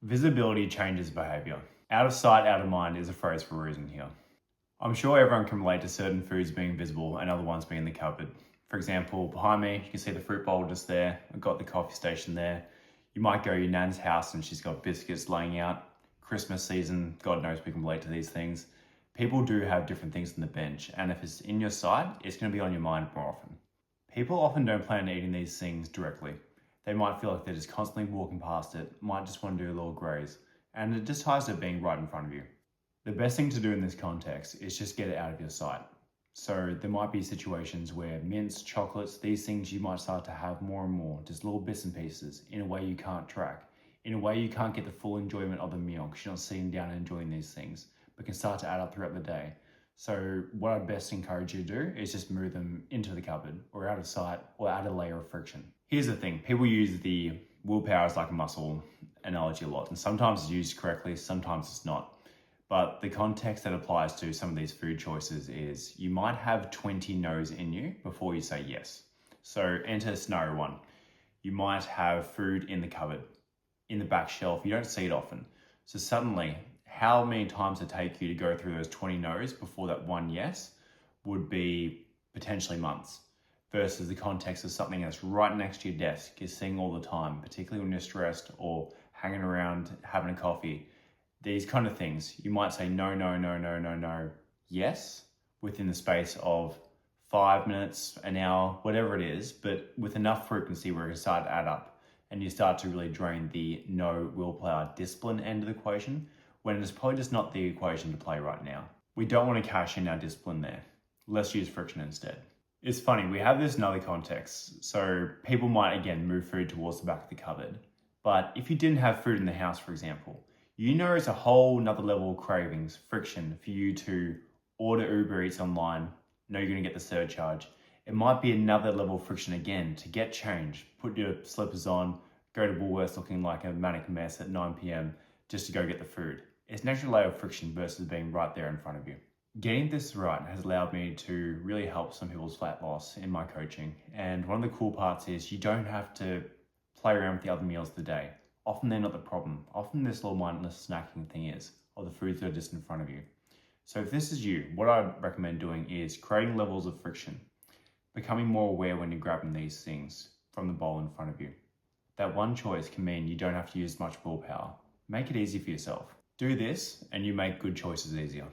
Visibility changes behavior. Out of sight, out of mind is a phrase for a reason here. I'm sure everyone can relate to certain foods being visible and other ones being in the cupboard. For example, behind me, you can see the fruit bowl just there. I've got the coffee station there. You might go to your nan's house and she's got biscuits laying out. Christmas season, God knows we can relate to these things. People do have different things on the bench, and if it's in your sight, it's going to be on your mind more often. People often don't plan on eating these things directly. They might feel like they're just constantly walking past it, might just want to do a little graze, and it just ties to it being right in front of you. The best thing to do in this context is just get it out of your sight. So there might be situations where mints, chocolates, these things you might start to have more and more, just little bits and pieces, in a way you can't track. In a way you can't get the full enjoyment of the meal because you're not sitting down and enjoying these things, but can start to add up throughout the day. So what I'd best encourage you to do is just move them into the cupboard or out of sight or add a layer of friction. Here's the thing, people use the willpower as like a muscle analogy a lot, and sometimes it's used correctly, sometimes it's not. But the context that applies to some of these food choices is you might have 20 no's in you before you say yes. So enter scenario one. You might have food in the cupboard, in the back shelf, you don't see it often. So suddenly, how many times it take you to go through those 20 no's before that one yes would be potentially months, versus the context of something that's right next to your desk, you're seeing all the time, particularly when you're stressed or hanging around having a coffee. These kind of things, you might say no, no, no, no, no, no, yes, within the space of 5 minutes, an hour, whatever it is, but with enough frequency where it can start to add up and you start to really drain the no willpower discipline end of the equation, when it's probably just not the equation to play right now. We don't want to cash in our discipline there. Let's use friction instead. It's funny, we have this in other contexts. So people might, again, move food towards the back of the cupboard. But if you didn't have food in the house, for example, you know it's a whole nother level of cravings, friction, for you to order Uber Eats online, know you're going to get the surcharge. It might be another level of friction again to get change, put your slippers on, go to Woolworths looking like a manic mess at 9 p.m. just to go get the food. It's an extra layer of friction versus being right there in front of you. Getting this right has allowed me to really help some people's fat loss in my coaching. And one of the cool parts is you don't have to play around with the other meals of the day. Often they're not the problem. Often this little mindless snacking thing is, or the foods that are just in front of you. So if this is you, what I recommend doing is creating levels of friction, becoming more aware when you're grabbing these things from the bowl in front of you. That one choice can mean you don't have to use much willpower. Make it easy for yourself. Do this and you make good choices easier.